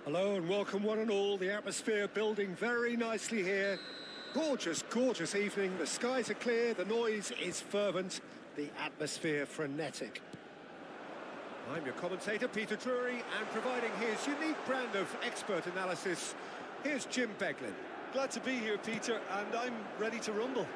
Hello and welcome one and all. The atmosphere building very nicely here. Gorgeous, gorgeous evening. The skies are clear, the noise is fervent, the atmosphere frenetic. I'm your commentator, Peter Drury, and providing his unique brand of expert analysis, here's Jim Beglin. Glad to be here, Peter, and I'm ready to rumble.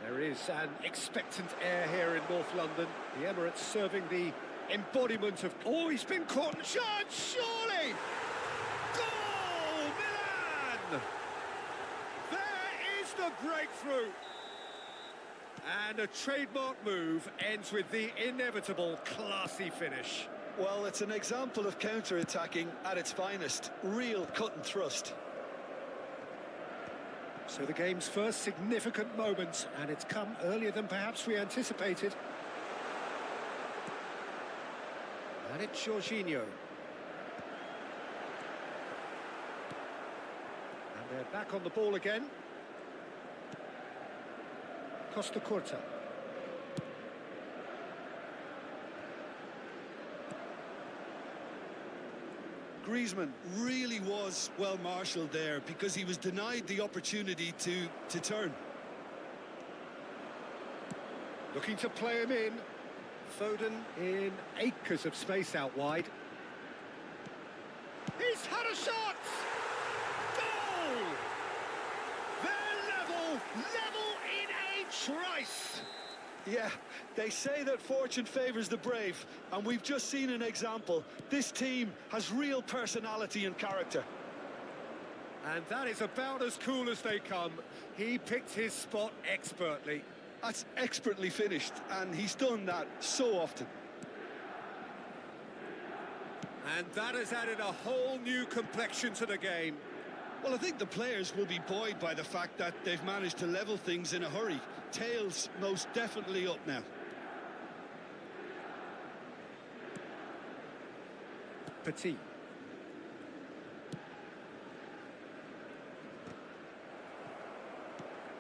There is an expectant air here in North London. The Emirates serving the embodiment of... Oh, he's been caught and shot, surely! Goal, Milan! There is the breakthrough! And a trademark move ends with the inevitable classy finish. Well, it's an example of counter-attacking at its finest. Real cut and thrust. So the game's first significant moment, and it's come earlier than perhaps we anticipated. And it's Jorginho. And they're back on the ball again. Costa Curta. Griezmann really was well marshalled there because he was denied the opportunity to turn. Looking to play him in. Foden in acres of space out wide. He's had a shot! Goal! They're level in a trice! Yeah, they say that fortune favours the brave, and we've just seen an example. This team has real personality and character. And that is about as cool as they come. He picked his spot expertly. That's expertly finished, and he's done that so often. And that has added a whole new complexion to the game. Well, I think the players will be buoyed by the fact that they've managed to level things in a hurry. Tails most definitely up now. Petit.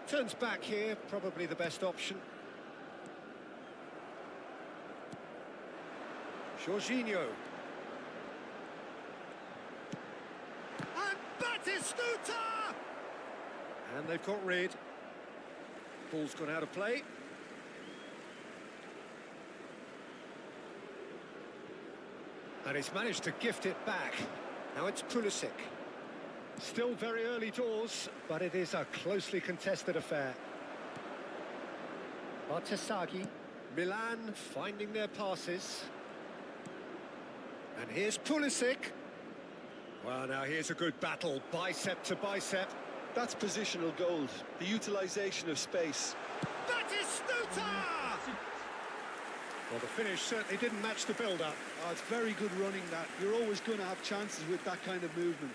Turns back here, probably the best option. Jorginho. And Batistuta! And they've got rid. Ball's gone out of play. And he's managed to gift it back. Now it's Pulisic. Still very early doors, but it is a closely contested affair. Bartesaghi. Milan finding their passes. And here's Pulisic. Well, now here's a good battle, bicep to bicep. That's positional gold, the utilisation of space. Batistuta! Well, the finish certainly didn't match the build-up. Oh, it's very good running, that. You're always going to have chances with that kind of movement.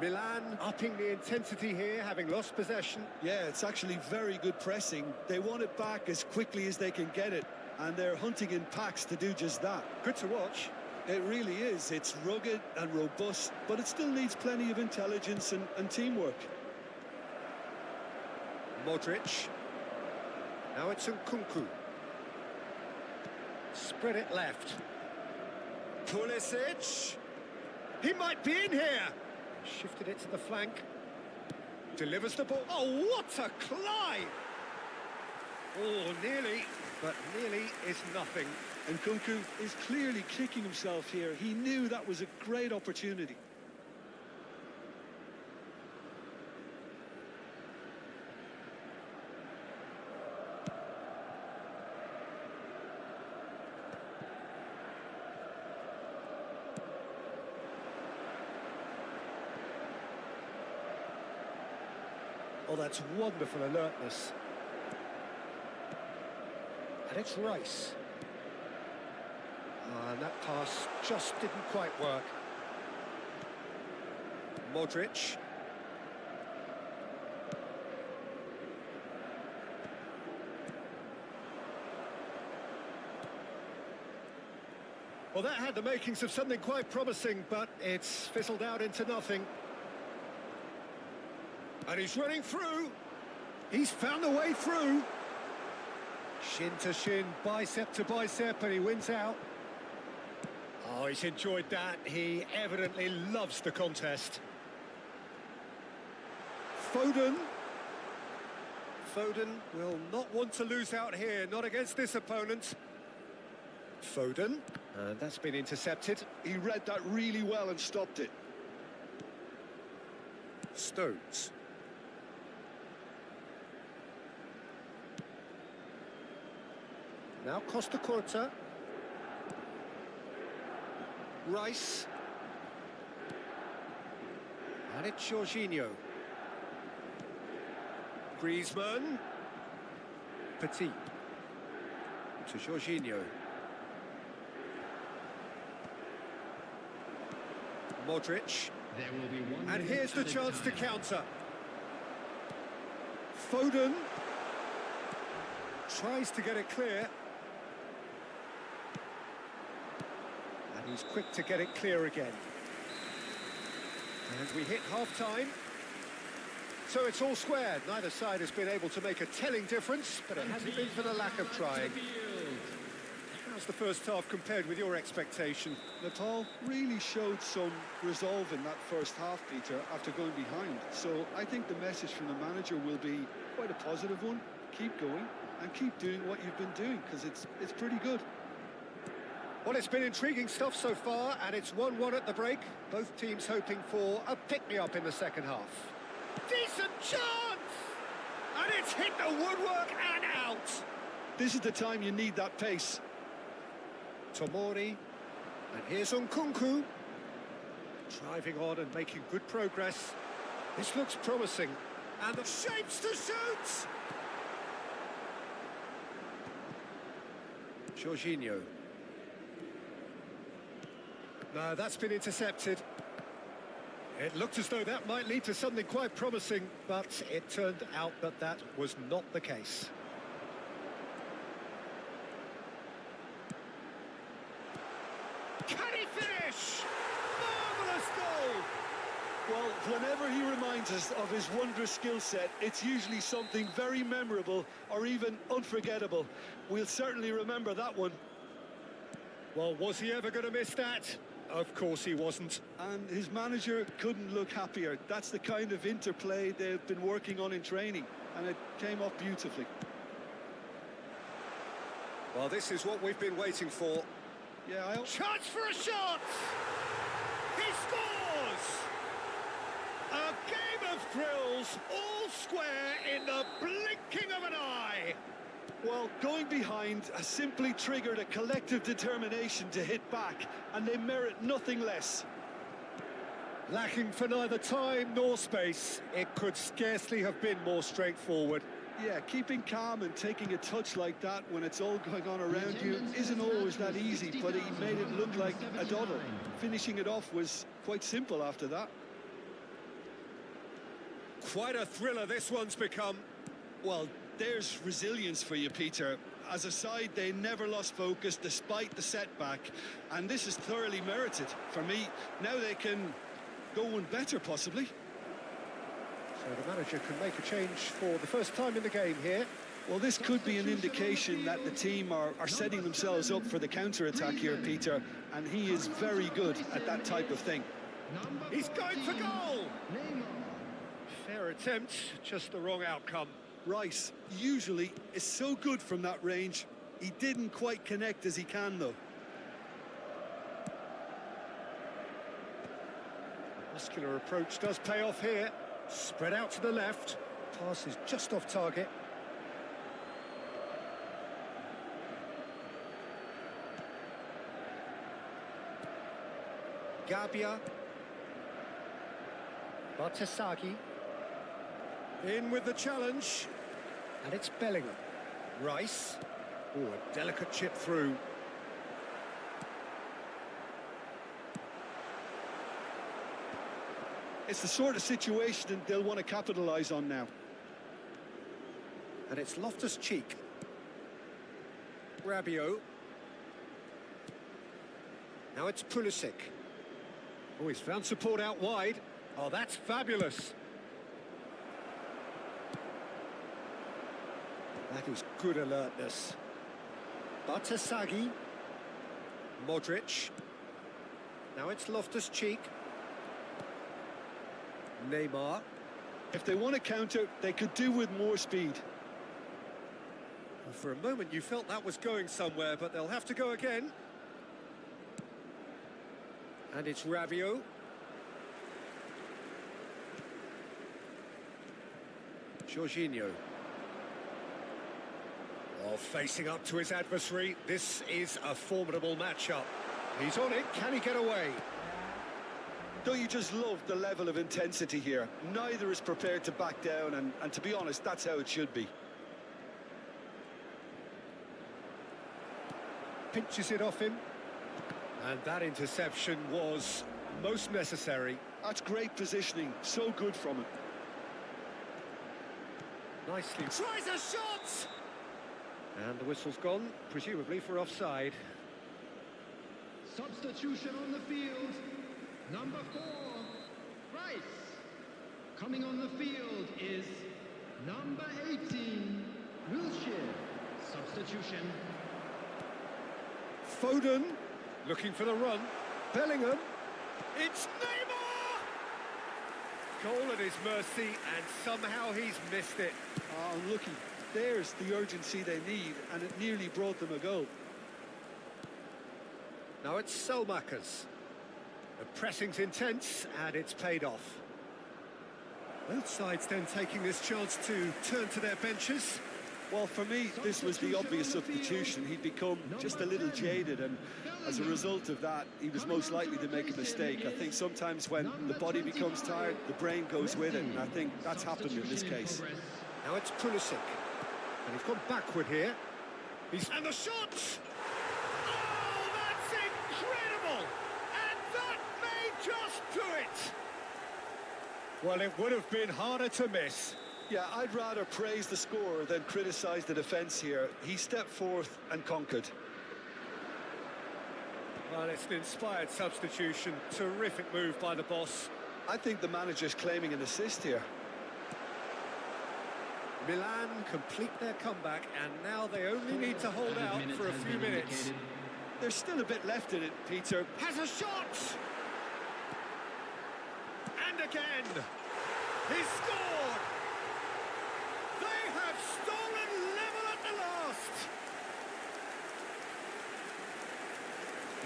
Milan upping the intensity here, having lost possession. Yeah, it's actually very good pressing. They want it back as quickly as they can get it, and they're hunting in packs to do just that. Good to watch. It really is. It's rugged and robust, but it still needs plenty of intelligence and teamwork. Modric. Now it's Nkunku. Spread it left. Pulisic. He might be in here. Shifted it to the flank. Delivers the ball. Oh, what a climb! Oh, nearly, but nearly is nothing. And Nkunku is clearly kicking himself here. He knew that was a great opportunity. Oh, that's wonderful alertness. And it's Rice. And that pass just didn't quite work. Modric. Well, that had the makings of something quite promising, but it's fizzled out into nothing. And he's running through. He's found the way through. Shin to shin, bicep to bicep, and he wins out. Oh, he's enjoyed that. He evidently loves the contest. Foden. Foden will not want to lose out here, not against this opponent. Foden, and that's been intercepted. He read that really well and stopped it. Stones. Now Costa Curta. Rice. And it's Jorginho. Griezmann. Petit. To Jorginho. Modric. And here's the chance to counter. Foden. Tries to get it clear. And he's quick to get it clear again. And we hit half-time. So it's all squared. Neither side has been able to make a telling difference, but it hasn't been for the lack of trying. How's the first half compared with your expectation? Natal really showed some resolve in that first half, Peter, after going behind. So I think the message from the manager will be quite a positive one. Keep going and keep doing what you've been doing, because it's pretty good. Well, it's been intriguing stuff so far, and it's 1-1 at the break. Both teams hoping for a pick-me-up in the second half. Decent chance! And it's hit the woodwork and out! This is the time you need that pace. Tomori, and here's Nkunku. Driving on and making good progress. This looks promising. And the shapes to shoot! Jorginho. No, that's been intercepted. It looked as though that might lead to something quite promising, but it turned out that that was not the case. Can he finish? Marvellous goal! Well, whenever he reminds us of his wondrous skill set, it's usually something very memorable or even unforgettable. We'll certainly remember that one. Well, was he ever going to miss that? Of course he wasn't. And his manager couldn't look happier. That's the kind of interplay they've been working on in training, and it came off beautifully. Well, this is what we've been waiting for. Yeah, Chance for a shot! He scores! A game of thrills, all square in the blinking of an eye. Well, going behind has simply triggered a collective determination to hit back, and they merit nothing less. Lacking for neither time nor space, it could scarcely have been more straightforward. Yeah, keeping calm and taking a touch like that when it's all going on around you isn't always that easy, but he made it look like a doddle. Finishing it off was quite simple after that. Quite a thriller this one's become. Well, there's resilience for you, Peter. As a side, they never lost focus despite the setback, and this is thoroughly merited. For me, now they can go one better, possibly. So the manager can make a change for the first time in the game here. Well, this could be an indication that the team are setting themselves up for the counter-attack here, Peter, and he is very good at that type of thing. He's going for goal! Fair attempt, just the wrong outcome. Rice usually is so good from that range. He didn't quite connect as he can, though. Muscular approach does pay off here. Spread out to the left. Pass is just off target. Gabia. Bartasagi. In with the challenge. And it's Bellingham. Rice. Oh, a delicate chip through. It's the sort of situation they'll want to capitalise on now. And it's Loftus-Cheek. Rabiot. Now it's Pulisic. Oh, he's found support out wide. Oh, that's fabulous. That is good alertness. Batasagi. Modric. Now it's Loftus-Cheek. Neymar. If they want to counter, they could do with more speed. For a moment you felt that was going somewhere, but they'll have to go again. And it's Rabiot. Jorginho. Oh, facing up to his adversary. This is a formidable matchup. He's on it. Can he get away? Don't you just love the level of intensity here? Neither is prepared to back down, and to be honest, that's how it should be. Pinches it off him. And that interception was most necessary. That's great positioning. So good from him. Nicely. Tries a shot! And the whistle's gone, presumably for offside. Substitution on the field. Number 4, Rice. Coming on the field is number 18, Wilshere. Substitution. Foden, looking for the run. Bellingham. It's Neymar! Goal at his mercy, and somehow he's missed it. Oh, unlucky. There's the urgency they need, and it nearly brought them a goal. Now it's Selmakers. The pressing's intense, and it's paid off. Both sides then taking this chance to turn to their benches. Well, for me, this was the obvious substitution. He'd become just a little jaded, and as a result of that, he was most likely to make a mistake. I think sometimes when the body becomes tired, the brain goes with it, and I think that's happened in this case. Now it's Pulisic. And he's gone backward here. And the shot! Oh, that's incredible! And that may just do it! Well, it would have been harder to miss. Yeah, I'd rather praise the scorer than criticise the defence here. He stepped forth and conquered. Well, it's an inspired substitution. Terrific move by the boss. I think the manager's claiming an assist here. Milan complete their comeback, and now they only need to hold out for a few minutes. There's still a bit left in it, Peter. Has a shot! And again! He scored! They have stolen level at the last!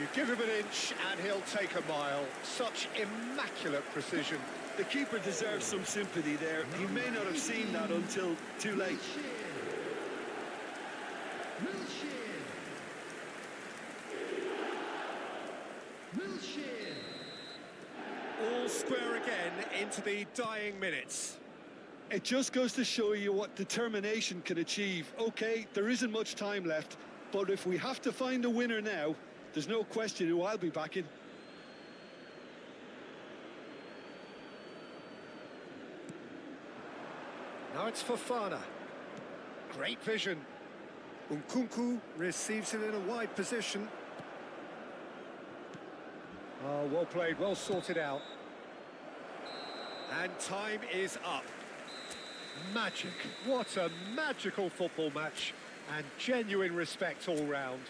You give him an inch and he'll take a mile. Such immaculate precision. The keeper deserves some sympathy there. He may not have seen that until too late. All square again into the dying minutes. It just goes to show you what determination can achieve. Okay, there isn't much time left, but if we have to find a winner now, there's no question who I'll be backing. Now it's Fofana. Great vision. Nkunku receives it in a wide position. Oh, well played, well sorted out. And time is up. Magic. What a magical football match. And genuine respect all round.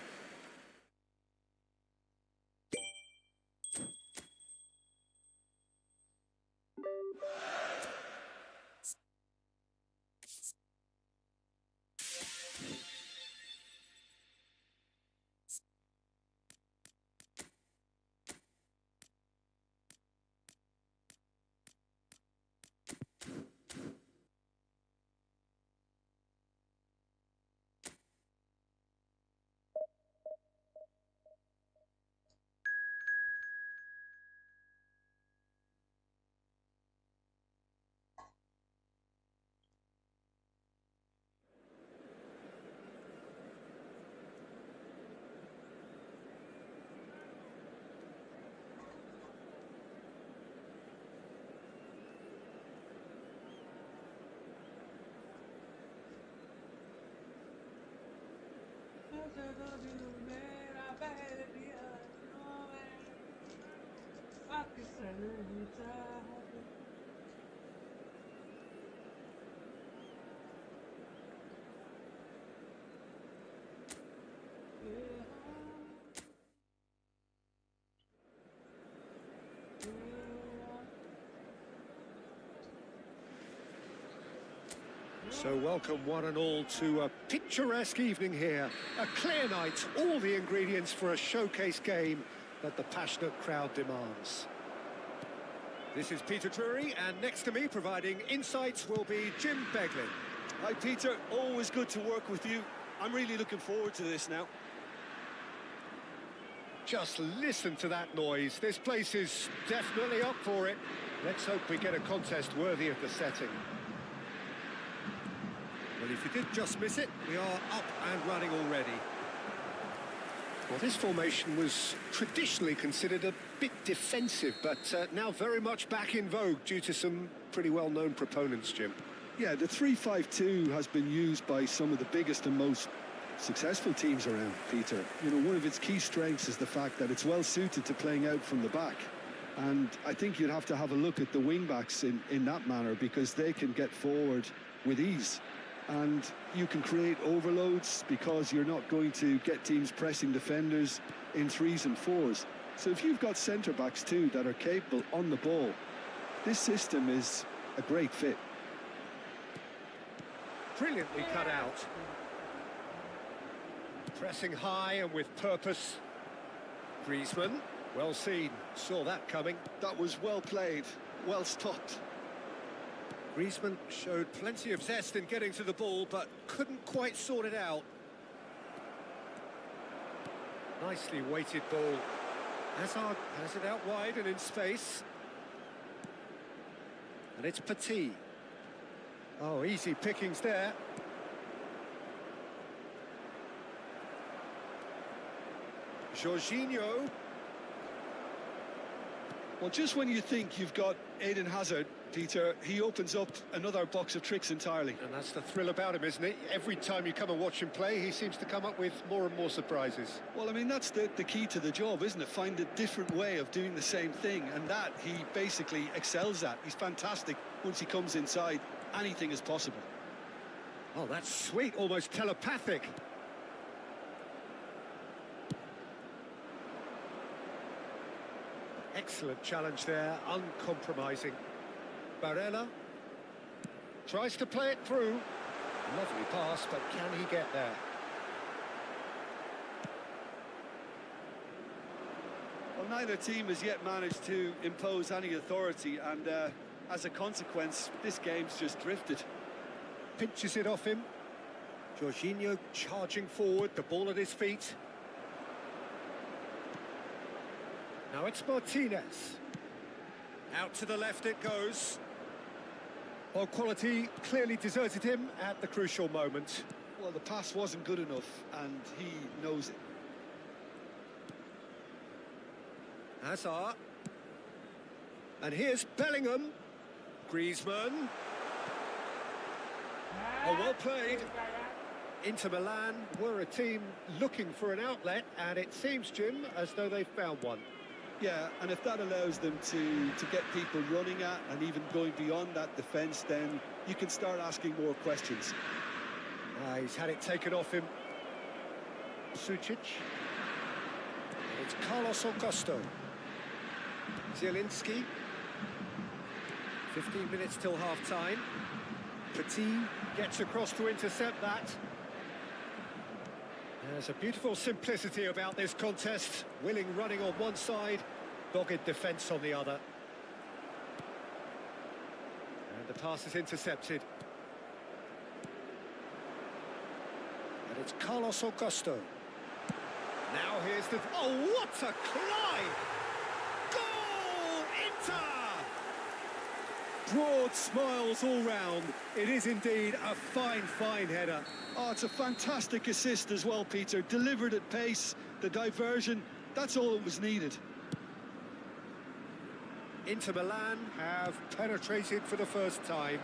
So welcome one and all to a picturesque evening here. A clear night, all the ingredients for a showcase game that the passionate crowd demands. This is Peter Drury, and next to me providing insights will be Jim Beglin. Hi, Peter. Always good to work with you. I'm really looking forward to this now. Just listen to that noise. This place is definitely up for it. Let's hope we get a contest worthy of the setting. Well, if you did just miss it, we are up and running already. Well, this formation was traditionally considered a bit defensive, but now very much back in vogue due to some pretty well-known proponents, Jim. Yeah, the 3-5-2 has been used by some of the biggest and most successful teams around, Peter. You know, one of its key strengths is the fact that it's well-suited to playing out from the back. And I think you'd have to have a look at the wing-backs in that manner, because they can get forward with ease. And you can create overloads because you're not going to get teams pressing defenders in 3s and 4s. So if you've got centre-backs too that are capable on the ball, this system is a great fit. Brilliantly cut out. Pressing high and with purpose. Griezmann, well seen, saw that coming. That was well played, well stopped. Griezmann showed plenty of zest in getting to the ball, but couldn't quite sort it out. Nicely weighted ball. Hazard has it out wide and in space. And it's Petit. Oh, easy pickings there. Jorginho. Well, just when you think you've got Eden Hazard, Peter, he opens up another box of tricks entirely. And that's the thrill about him, isn't it? Every time you come and watch him play, he seems to come up with more and more surprises. Well, I mean, that's the key to the job, isn't it? Find a different way of doing the same thing, and that he basically excels at. He's fantastic. Once he comes inside, anything is possible. Oh, that's sweet, almost telepathic. Excellent challenge there, uncompromising. Barella tries to play it through. Lovely pass, but can he get there? Well, neither team has yet managed to impose any authority, and as a consequence, this game's just drifted. Pinches it off him. Jorginho charging forward, the ball at his feet. Now it's Martinez. Out to the left it goes. Well, quality clearly deserted him at the crucial moment. Well, the pass wasn't good enough, and he knows it. Hazard. And here's Bellingham. Griezmann. Oh, well played. Inter Milan were a team looking for an outlet, and it seems, Jim, as though they've found one. Yeah, and if that allows them to get people running at and even going beyond that defence, then you can start asking more questions. He's had it taken off him. Sucic. And it's Carlos Augusto. Zielinski. 15 minutes till half-time. Petit gets across to intercept that. There's a beautiful simplicity about this contest. Willing running on one side, dogged defence on the other. And the pass is intercepted. And it's Carlos Augusto. Now here's the... Oh, what a climb! Goal! Inter! Broad smiles all round. It is indeed a fine, fine header. Oh, it's a fantastic assist as well, Peter. Delivered at pace, the diversion, that's all that was needed. Inter Milan have penetrated for the first time.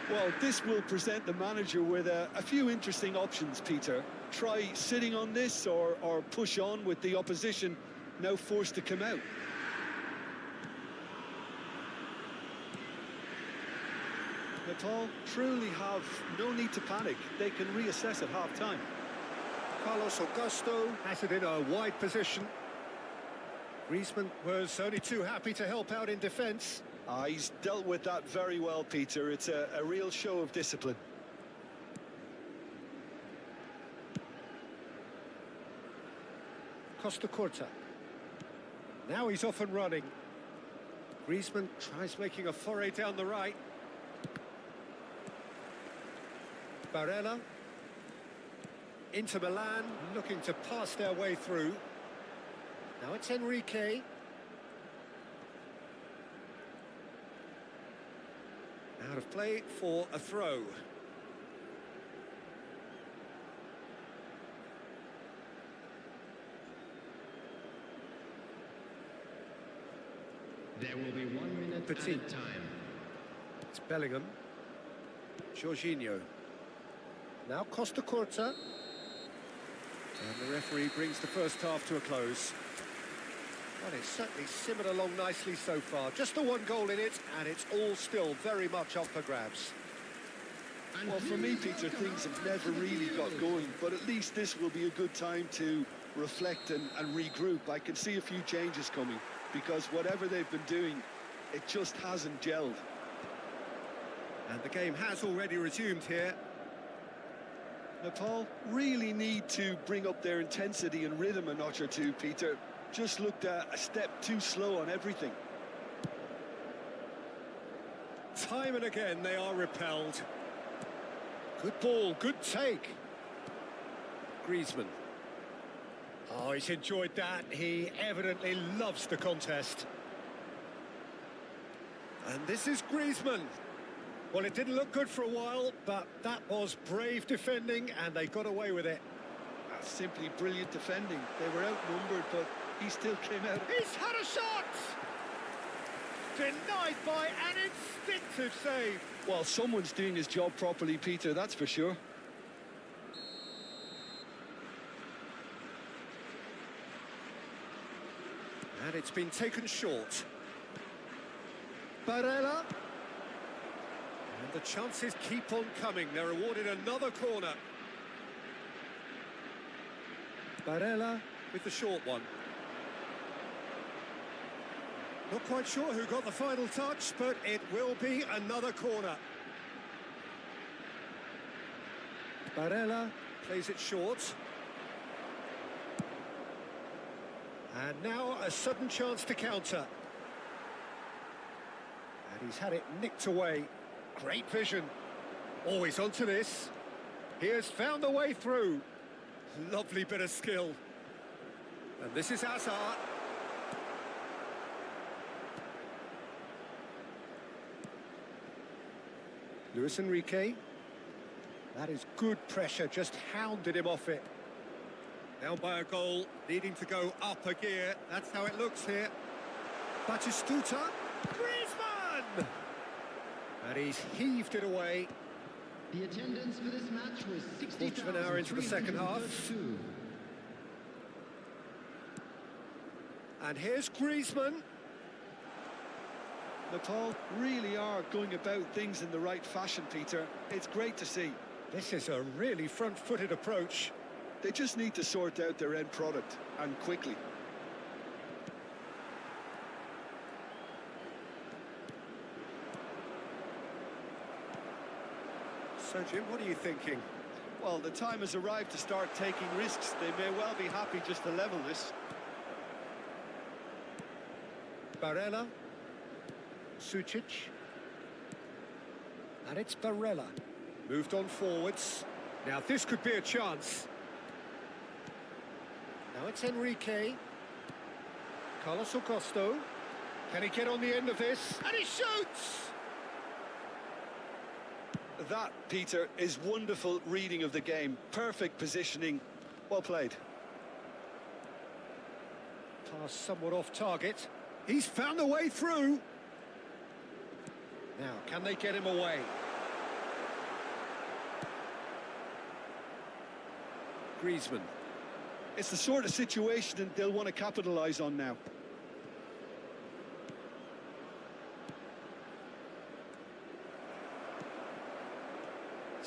Well, this will present the manager with a few interesting options, Peter. Try sitting on this or push on with the opposition now forced to come out. Nepal truly have no need to panic. They can reassess at half-time. Carlos Augusto has it in a wide position. Griezmann was only too happy to help out in defence. He's dealt with that very well, Peter. It's a real show of discipline. Costa Curta. Now he's off and running. Griezmann tries making a foray down the right. Barella. Inter Milan looking to pass their way through. Now it's Enrique. Out of play for a throw. There will be 1 minute Petit. added time. It's Bellingham. Jorginho. Now Costa Curta. And the referee brings the first half to a close. Well, it's certainly simmered along nicely so far. Just the one goal in it, and it's all still very much up for grabs. And Well, for me, Peter, things have never really got going, but at least this will be a good time to reflect and regroup. I can see a few changes coming, because whatever they've been doing, it just hasn't gelled. And the game has already resumed here. Nepal really need to bring up their intensity and rhythm a notch or two, Peter. Just looked a step too slow on everything. Time and again they are repelled. Good ball, good take. Griezmann. Oh, he's enjoyed that. He evidently loves the contest. And this is Griezmann. Well, it didn't look good for a while, but that was brave defending, and they got away with it. That's simply brilliant defending. They were outnumbered, but he still came out. He's had a shot! Denied by an instinctive save. Well, someone's doing his job properly, Peter, that's for sure. And it's been taken short. Barella. And the chances keep on coming. They're awarded another corner. Barella with the short one. Not quite sure who got the final touch, but it will be another corner. Barella plays it short. And now a sudden chance to counter. And he's had it nicked away. Great vision. Always onto this. He has found a way through. Lovely bit of skill. And this is Hazard. Luis Enrique. That is good pressure, just hounded him off it. Down by a goal, needing to go up a gear. That's how it looks here. Batistuta. Griezmann! And he's heaved it away. The attendance for this match was 60,000. Quarter of an hour into the second half. And here's Griezmann. Nepal really are going about things in the right fashion, Peter. It's great to see. This is a really front-footed approach. They just need to sort out their end product, and quickly. So, Jim, what are you thinking? Well, the time has arrived to start taking risks. They may well be happy just to level this. Barella. Sucic. And it's Barella. Moved on forwards. Now, this could be a chance. Now it's Enrique. Carlos Augusto. Can he get on the end of this? And he shoots! That, Peter, is wonderful reading of the game. Perfect positioning. Well played. Pass somewhat off target. He's found a way through. Now, can they get him away? Griezmann. It's the sort of situation that they'll want to capitalise on now.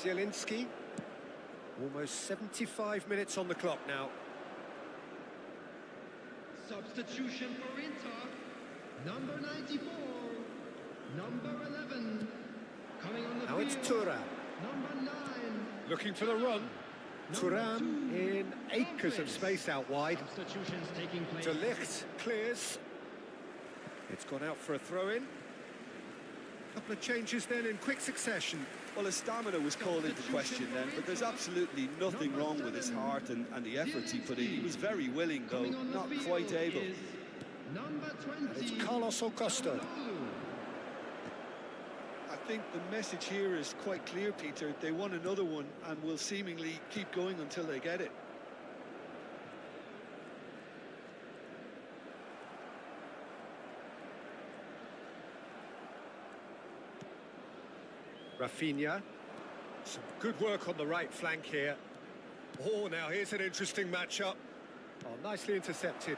Zielinski. Almost 75 minutes on the clock now. Substitution for Inter. Number 94. Number 11. Coming on the Now field. it's Thuram. Number 9. Looking for the run. Thuram in acres of space out wide. Substitutions taking place. De Ligt clears. It's gone out for a throw-in. Couple of changes then in quick succession. Well, his stamina was called into question then, but there's absolutely nothing wrong with his heart and the efforts he put in. He was very willing, though not quite able. Number 20. And it's Carlos Acosta. I think the message here is quite clear, Peter. They won another one and will seemingly keep going until they get it. Rafinha. Some good work on the right flank here. Oh, now here's an interesting matchup. Oh, nicely intercepted.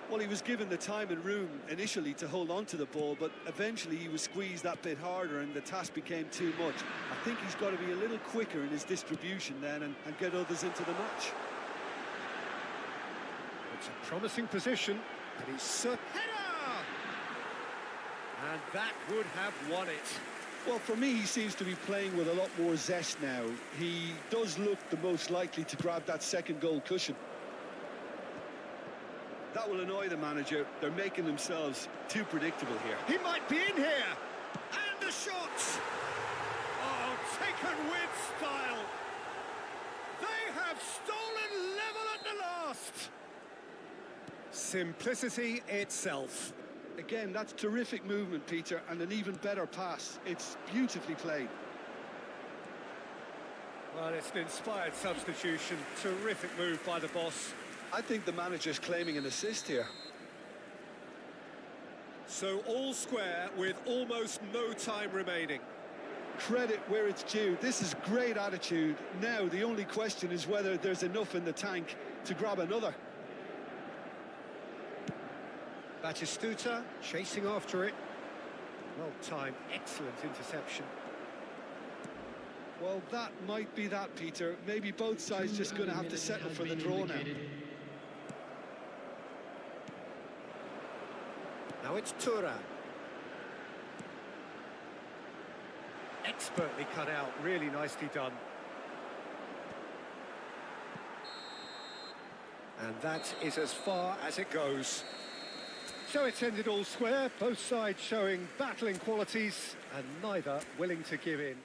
Well, he was given the time and room initially to hold on to the ball, but eventually he was squeezed that bit harder and the task became too much. I think he's got to be a little quicker in his distribution then and get others into the match. It's a promising position, and he's header! And that would have won it. Well, for me, he seems to be playing with a lot more zest now. He does look the most likely to grab that second goal cushion. That will annoy the manager. They're making themselves too predictable here. He might be in here. And the shot. Oh, taken with style. They have stolen level at the last. Simplicity itself. Again, that's terrific movement, Peter, and an even better pass. It's beautifully played. Well, it's an inspired substitution. Terrific move by the boss. I think the manager's claiming an assist here. So all square with almost no time remaining. Credit where it's due. This is great attitude. Now, the only question is whether there's enough in the tank to grab another. Batistuta chasing after it. Well timed, excellent interception. Well, that might be that, Peter. Maybe both sides just going to have to settle for the draw now. Now it's Thuram. Expertly cut out, really nicely done. And that is as far as it goes. So it's ended all square, both sides showing battling qualities and neither willing to give in.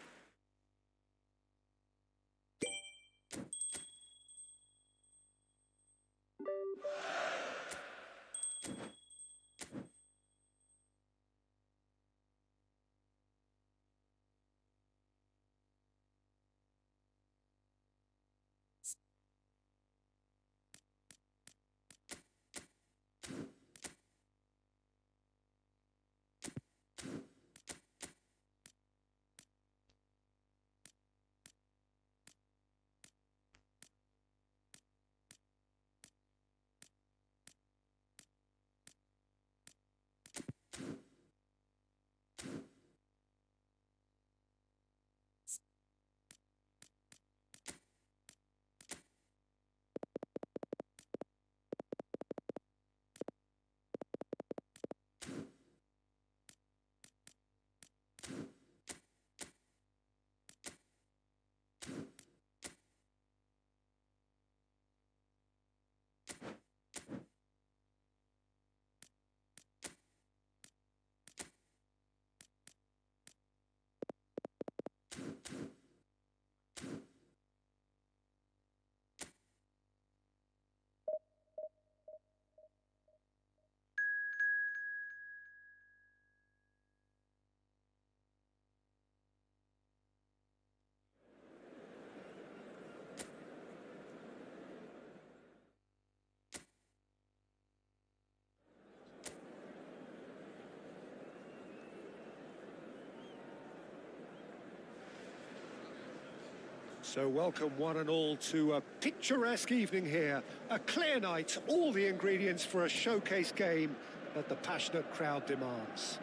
So welcome one and all to a picturesque evening here. A clear night, all the ingredients for a showcase game that the passionate crowd demands.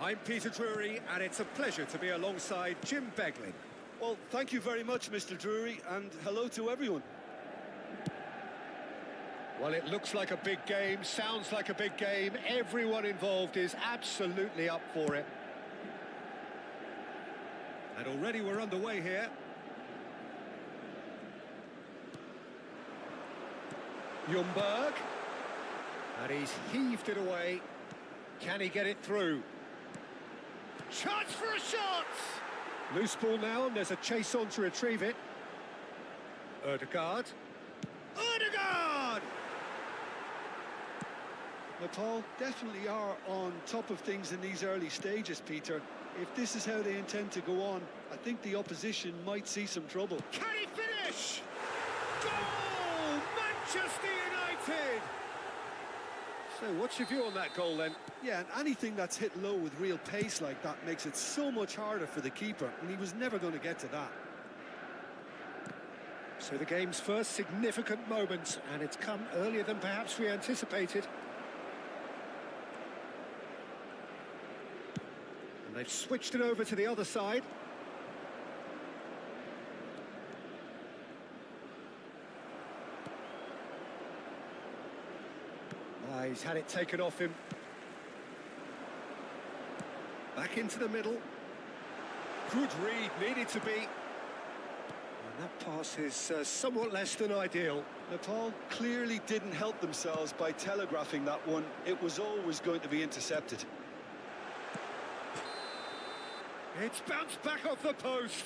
I'm Peter Drury, and it's a pleasure to be alongside Jim Beglin. Well, thank you very much, Mr. Drury, and hello to everyone. Well, it looks like a big game, sounds like a big game. Everyone involved is absolutely up for it. And already we're underway here. Ljungberg. And he's heaved it away. Can he get it through? Chance for a shot! Loose ball now, and there's a chase on to retrieve it. Ødegaard. Ødegaard! Nepal definitely are on top of things in these early stages, Peter. If this is how they intend to go on, I think the opposition might see some trouble. Can he finish? Goal! Manchester United! So what's your view on that goal then? Yeah, and anything that's hit low with real pace like that makes it so much harder for the keeper, and he was never going to get to that. So the game's first significant moment, and it's come earlier than perhaps we anticipated. And they've switched it over to the other side. He's had it taken off him. Back into the middle. Good read, needed to be. And that pass is somewhat less than ideal. Nepal clearly didn't help themselves by telegraphing that one. It was always going to be intercepted. It's bounced back off the post.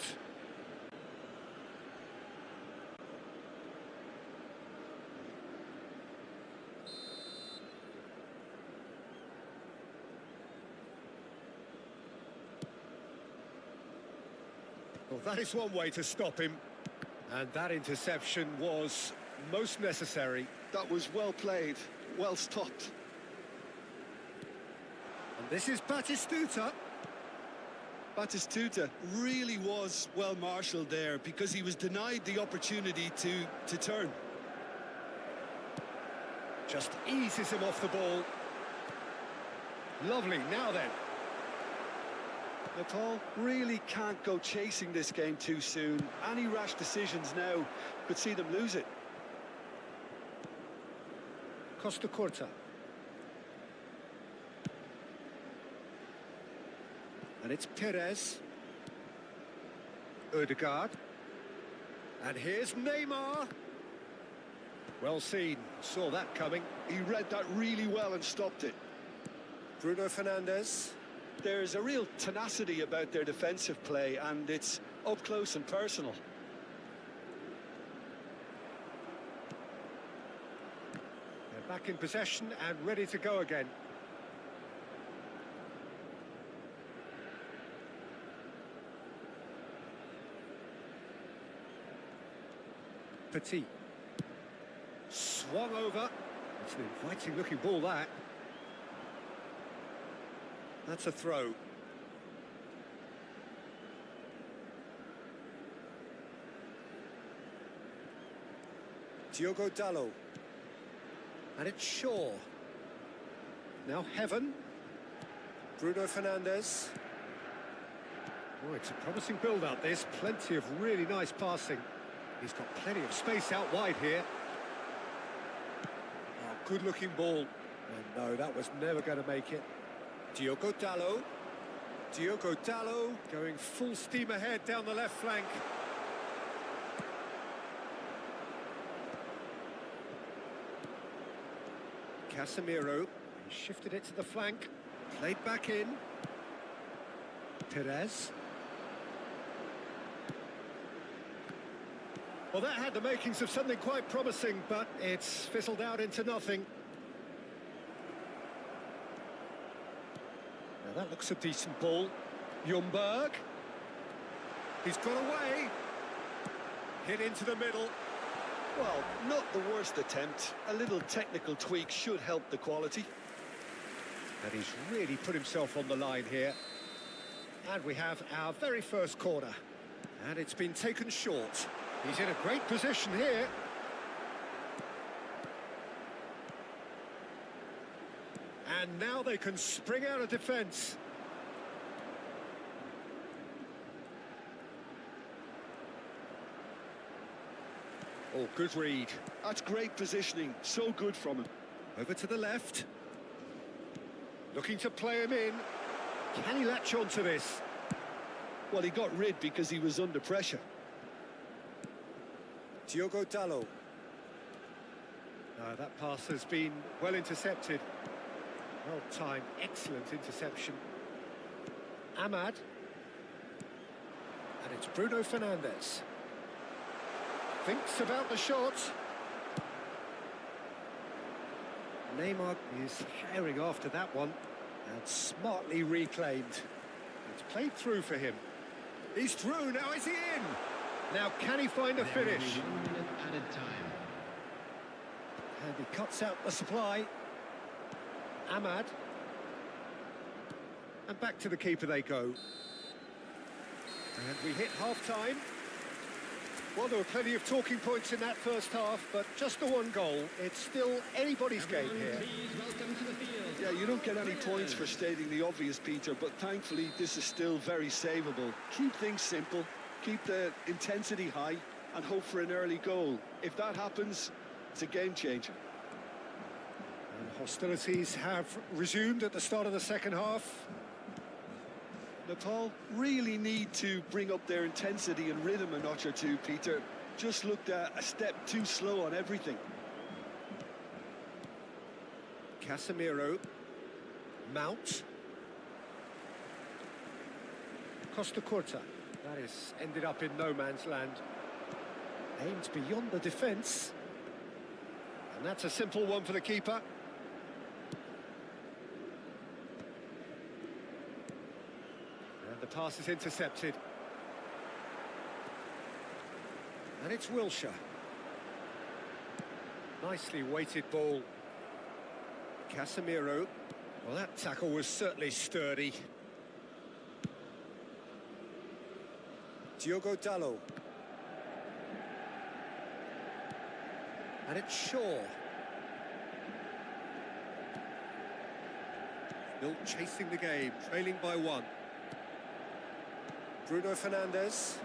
Well, that is one way to stop him. And that interception was most necessary. That was well played, well stopped. And this is Batistuta. Batistuta really was well marshalled there because he was denied the opportunity to turn. Just eases him off the ball. Lovely, now then. Nepal really can't go chasing this game too soon. Any rash decisions now could see them lose it. Costa Curta. And it's Perez. Ødegaard. And here's Neymar. Well seen, saw that coming. He read that really well and stopped it. Bruno Fernandes. There's a real tenacity about their defensive play, and it's up close and personal. They're back in possession and ready to go again. Petit. Swung over. It's an inviting looking ball, that. That's a throw. Diogo Dalot. And it's Shaw. Now Heaven. Bruno Fernandes. Oh, it's a promising build-up, this. Plenty of really nice passing. He's got plenty of space out wide here. Oh, good-looking ball. And no, that was never going to make it. Diogo Dalot. Diogo Dalot going full steam ahead down the left flank. Casemiro. He shifted it to the flank. Played back in. Perez. Well, that had the makings of something quite promising, but it's fizzled out into nothing. Now that looks a decent ball. Ljungberg. He's got away. Hit into the middle. Well, not the worst attempt. A little technical tweak should help the quality. And he's really put himself on the line here. And we have our very first corner. And it's been taken short. He's in a great position here. And now they can spring out of defence. Oh, good read. That's great positioning, so good from him. Over to the left. Looking to play him in. Can he latch on to this? Well, he got rid because he was under pressure. Diogo Dalot. No, that pass has been well intercepted. Well timed, excellent interception. Ahmad. And it's Bruno Fernandes. Thinks about the shot. Neymar is herring after that one. And smartly reclaimed. It's played through for him. He's through, now is he in? Now can he find a finish? 1 minute added time. And he cuts out the supply. Ahmad. And back to the keeper they go. And we hit half-time. Well, there were plenty of talking points in that first half, but just the one goal. It's still anybody's game here. Please welcome to the field. Yeah, you don't get any points for stating the obvious, Peter, but thankfully this is still very savable. Keep things simple, keep the intensity high, and hope for an early goal. If that happens, it's a game changer. And hostilities have resumed at the start of the second half. Nepal really need to bring up their intensity and rhythm a notch or two, Peter. Just looked a step too slow on everything. Casemiro. Mount. Costa Curta. That is ended up in no man's land. Aimed beyond the defence. And that's a simple one for the keeper. And the pass is intercepted. And it's Wilshere. Nicely weighted ball. Casemiro. Well, that tackle was certainly sturdy. Diogo Dalot. And it's Shaw. Still chasing the game, trailing by 1. Bruno Fernandes.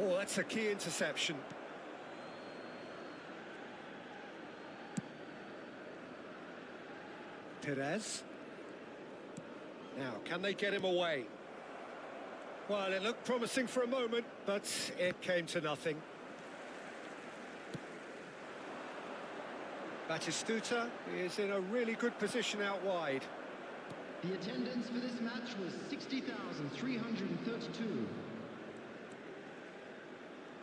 Oh, that's a key interception. Perez. Now, can they get him away? Well, it looked promising for a moment, but it came to nothing. Batistuta is in a really good position out wide. The attendance for this match was 60,332.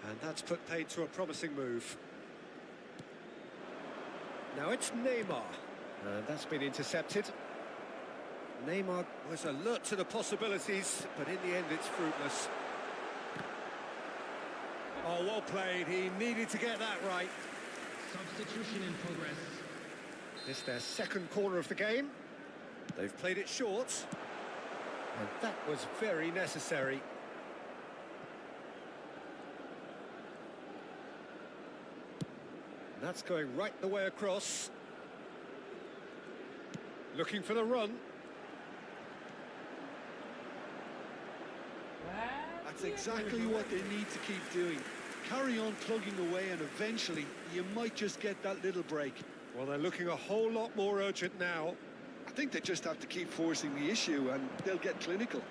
And that's put paid to a promising move. Now it's Neymar. And that's been intercepted. Neymar was alert to the possibilities, but in the end it's fruitless. Oh, well played. He needed to get that right. Substitution in progress. It's their second corner of the game. They've played it short. And that was very necessary. And that's going right the way across. Looking for the run. That's exactly what they need to keep doing. Carry on plugging away and eventually you might just get that little break. Well, they're looking a whole lot more urgent now. I think they just have to keep forcing the issue and they'll get clinical.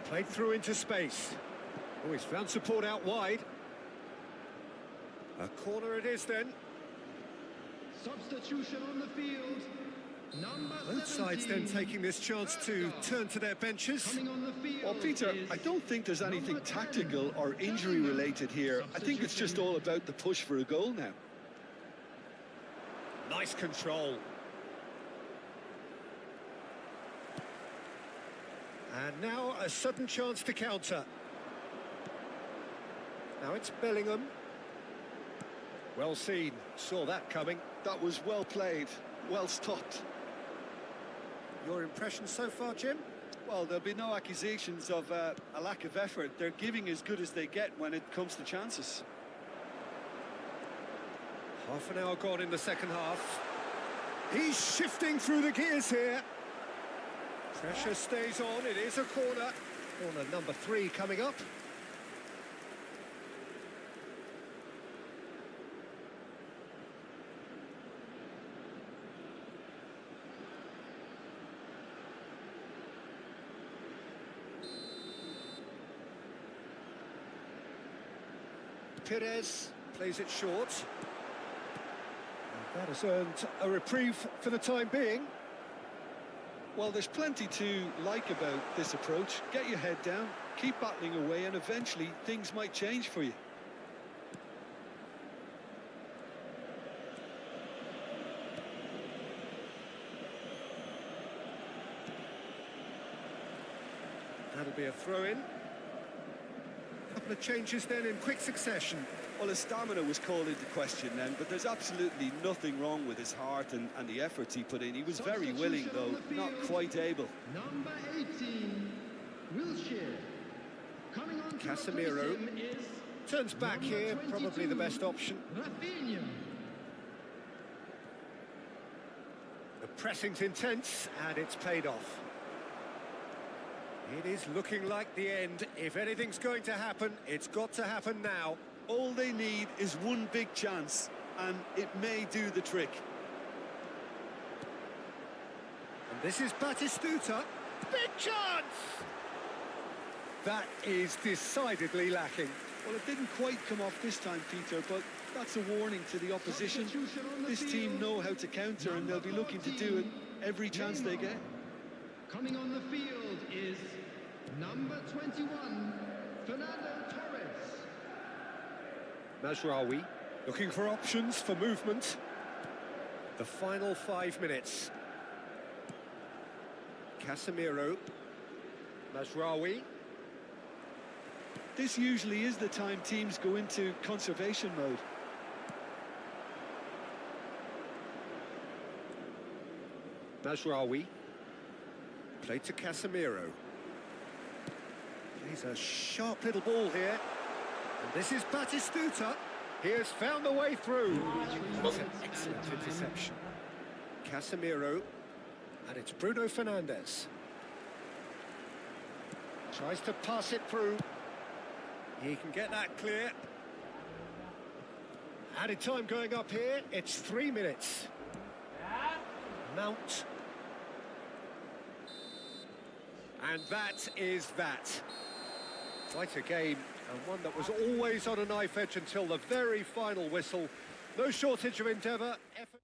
Played through into space. Oh, he's found support out wide. A corner it is then. Substitution on the field. Number Both sides then 17. taking this chance to turn to their benches. Coming on the field. Well, Peter, is I don't think there's anything number 10, tactical or injury related here. I think it's just all about the push for a goal now. Nice control. And now a sudden chance to counter. Now it's Bellingham. Well seen, saw that coming. That was well played, well stopped. Your impression so far, Jim? Well, there'll be no accusations of a lack of effort. They're giving as good as they get when it comes to chances. Half an hour gone in the second half. He's shifting through the gears here. Pressure stays on, it is a corner. Corner number 3 coming up. Perez plays it short. And that has earned a reprieve for the time being. Well, there's plenty to like about this approach. Get your head down, keep battling away, and eventually things might change for you. That'll be a throw-in. Couple of changes then in quick succession. Well, his stamina was called into question then, but there's absolutely nothing wrong with his heart and the efforts he put in. He was very willing, though, not quite able. Number 18, Wilshere. Coming on to Casemiro replace him is turns back number here, probably 22, the best option. Rafinha. The pressing's intense, and it's paid off. It is looking like the end. If anything's going to happen, it's got to happen now. All they need is one big chance, and it may do the trick. And this is Batistuta. Big chance! That is decidedly lacking. Well, it didn't quite come off this time, Peter, but that's a warning to the opposition. This team know how to counter, and they'll be looking to do it every chance they get. Coming on the field is number 21, Fernando Torres. Mazraoui looking for options for movement. The final 5 minutes. Casemiro. Mazraoui. This usually is the time teams go into conservation mode. Mazraoui. Played to Casemiro. Plays a sharp little ball here. And this is Batistuta. He has found the way through. That's an excellent interception. Casemiro. And it's Bruno Fernandes. Tries to pass it through. He can get that clear. Added time going up here. It's 3 minutes. Mount. And that is that. Quite a game, and one that was always on a knife edge until the very final whistle. No shortage of endeavour, effort.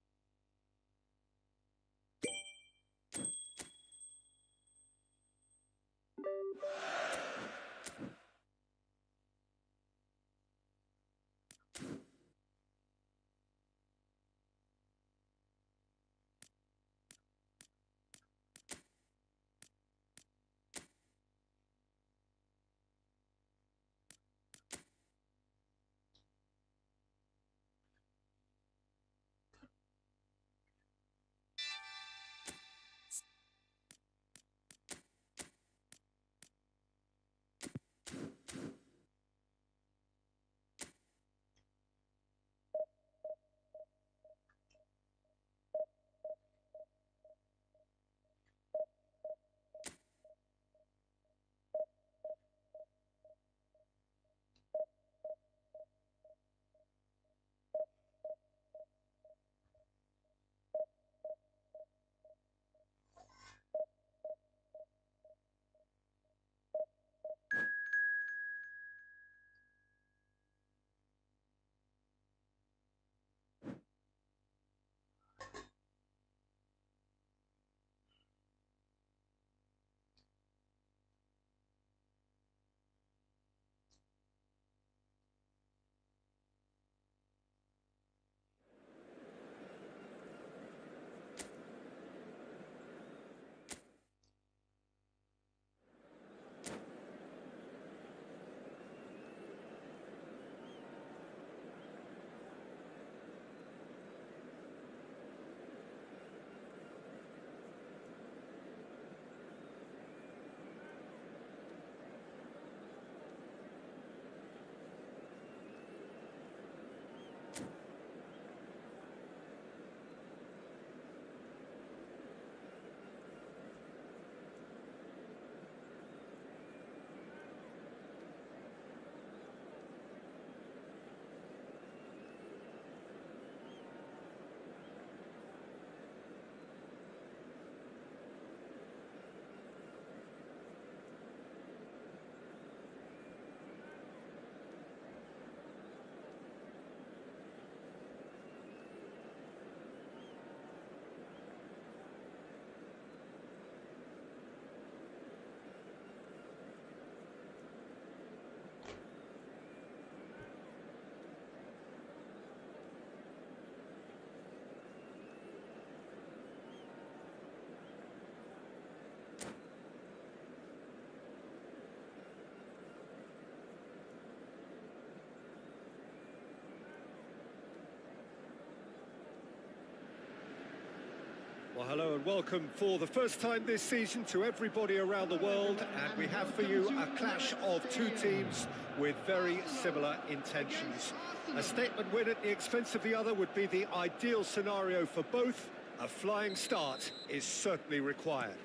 Well, hello and welcome for the first time this season to everybody around the world, and we have for you a clash of two teams with very similar intentions. A statement win at the expense of the other would be the ideal scenario for both. A flying start is certainly required.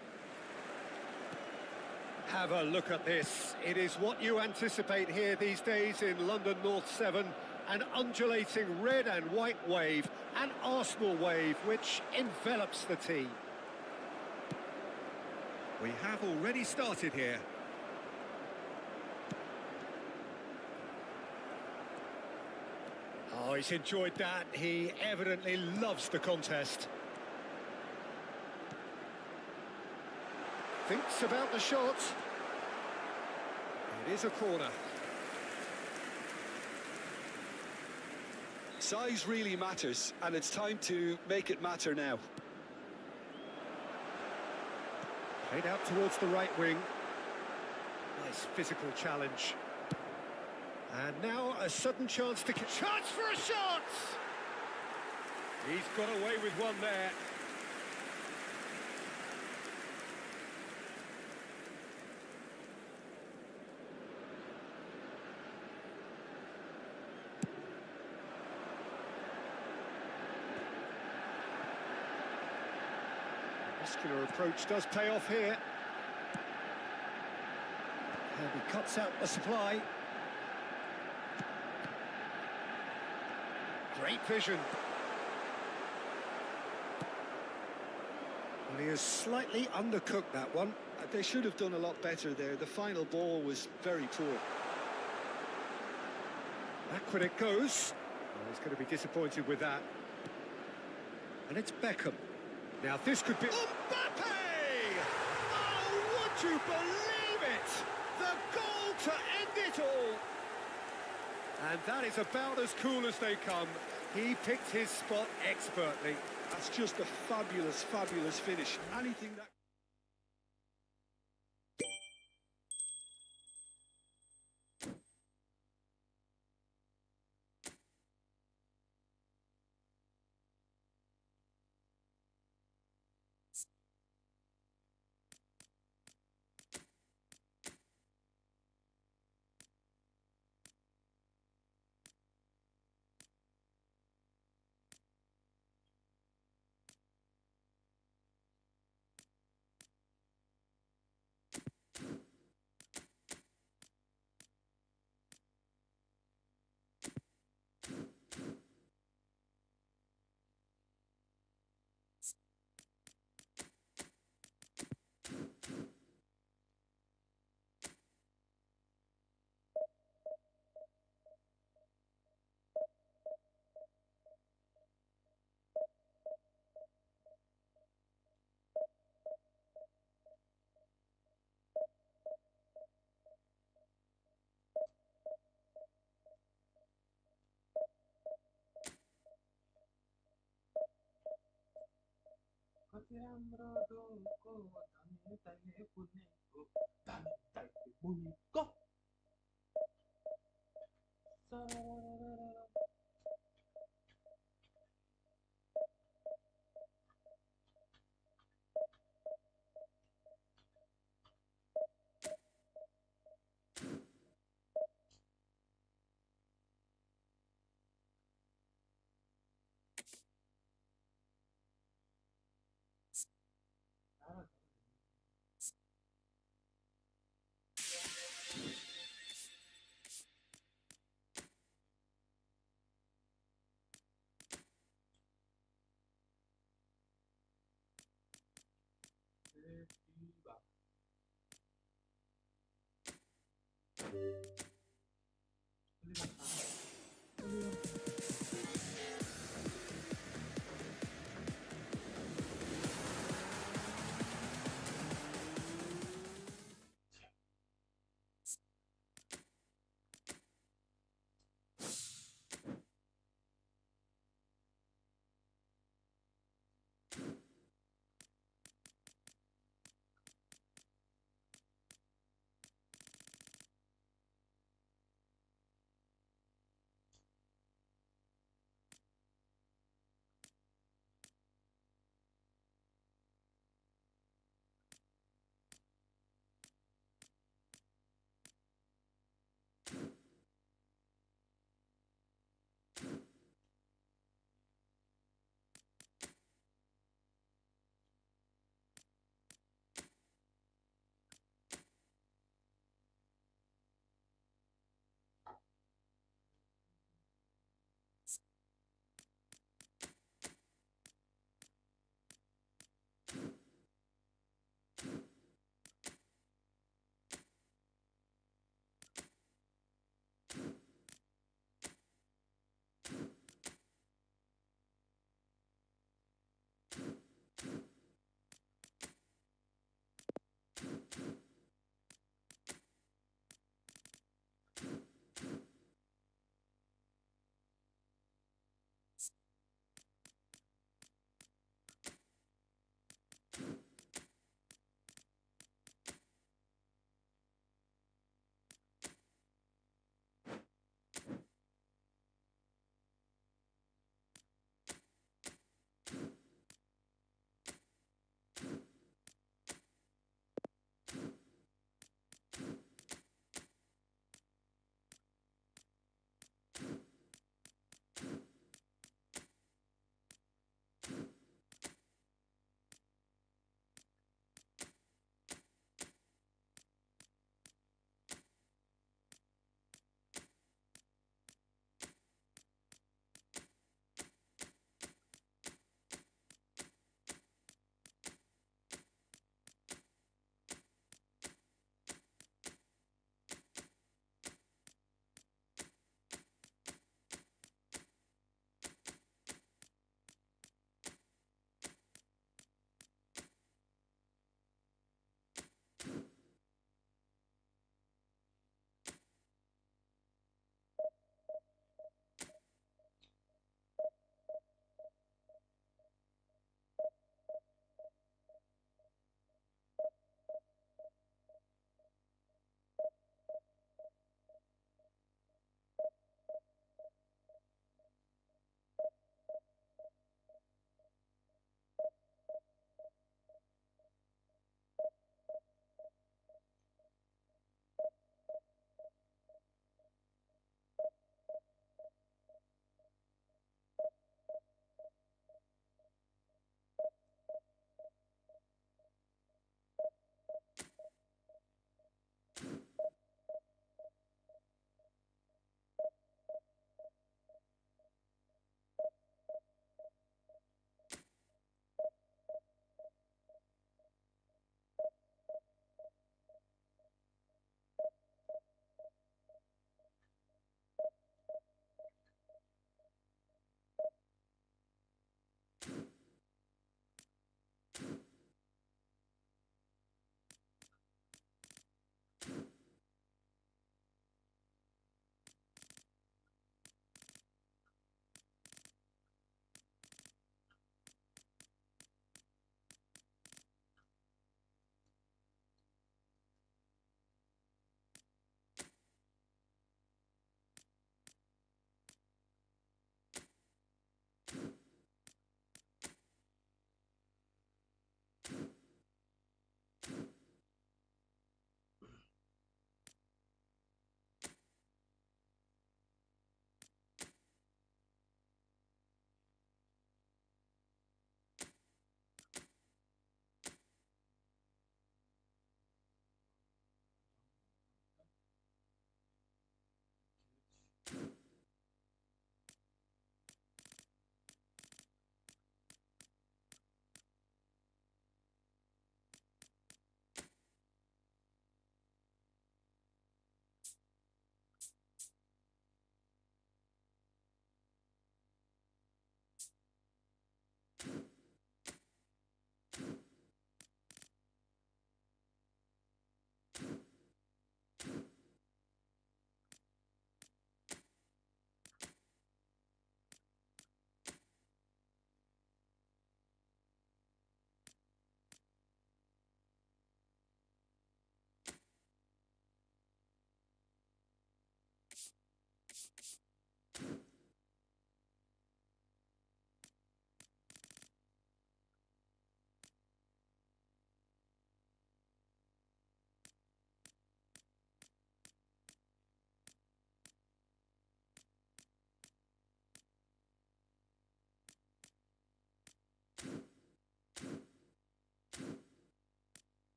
Have a look at this. It is what you anticipate here these days in London North 7. An undulating red and white wave, an Arsenal wave which envelops the team. We have already started here. Oh, he's enjoyed that. He evidently loves the contest. Thinks about the shot. It is a corner. Size really matters, and it's time to make it matter now. Played out towards the right wing. Nice physical challenge. And now a sudden chance to... Chance for a shot! He's got away with one there. Muscular approach does pay off here. And he cuts out the supply. Great vision. Well, he has slightly undercooked that one. They should have done a lot better there. The final ball was very poor. Back when it goes. Well, he's going to be disappointed with that. And it's Beckham. Now this could be... Mbappe! Oh, would you believe it? The goal to end it all! And that is about as cool as they come. He picked his spot expertly. That's just a fabulous, fabulous finish. Anything that...